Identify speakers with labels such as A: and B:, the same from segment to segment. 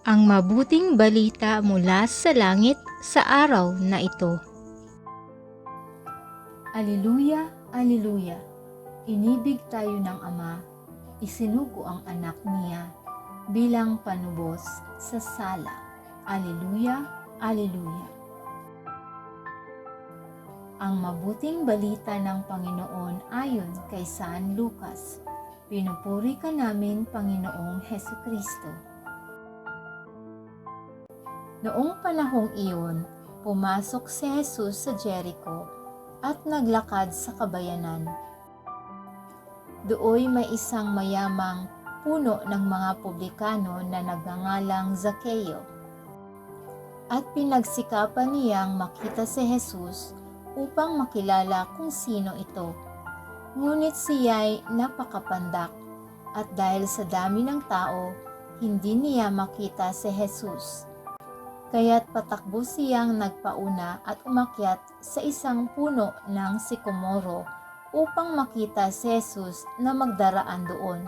A: Ang mabuting balita mula sa langit sa araw na ito.
B: Aleluya, aleluya. Inibig tayo ng Ama, isinugo ang anak niya bilang panubos sa sala. Aleluya, aleluya. Ang mabuting balita ng Panginoon ayon kay San Lucas. Pinupuri ka namin, Panginoong Hesukristo. Noong panahong iyon, pumasok si Jesus sa Jericho at naglakad sa kabayanan. Dooy may isang mayamang puno ng mga publikano na nagngangalang Zaccheo. At pinagsikapan niyang makita si Jesus upang makilala kung sino ito. Ngunit siya'y napakapandak at dahil sa dami ng tao, hindi niya makita si Jesus. Kaya't patakbo siyang nagpauna at umakyat sa isang puno ng sikomoro upang makita si Jesus na magdaraan doon.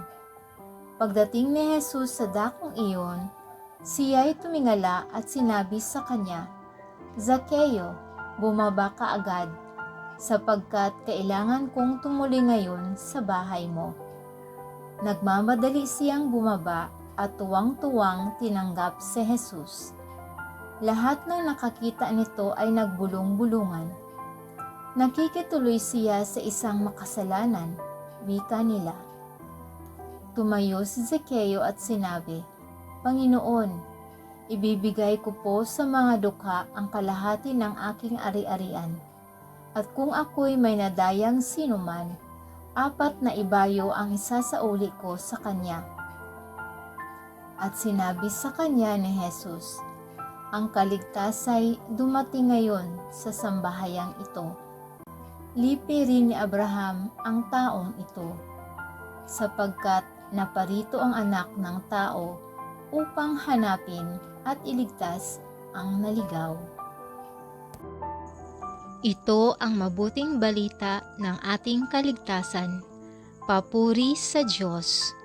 B: Pagdating ni Jesus sa dakong iyon, siya'y tumingala at sinabi sa kanya, "Zaccheo, bumaba ka agad, sapagkat kailangan kong tumuli ngayon sa bahay mo." Nagmamadali siyang bumaba at tuwang-tuwang tinanggap si Jesus. Lahat ng nakakita nito ay nagbulong-bulungan. Nakikituloy siya sa isang makasalanan, wika nila. Tumayo si Zaccheo at sinabi, "Panginoon, ibibigay ko po sa mga dukha ang kalahati ng aking ari-arian. At kung ako'y may nadayang sinuman, 4 na ibayo ang isasauli ko sa kanya." At sinabi sa kanya ni Jesus, "Ang kaligtasay dumating ngayon sa sambahayang ito. Lipi rin ni Abraham ang taong ito, sapagkat naparito ang anak ng tao upang hanapin at iligtas ang naligaw."
A: Ito ang mabuting balita ng ating kaligtasan. Papuri sa Diyos.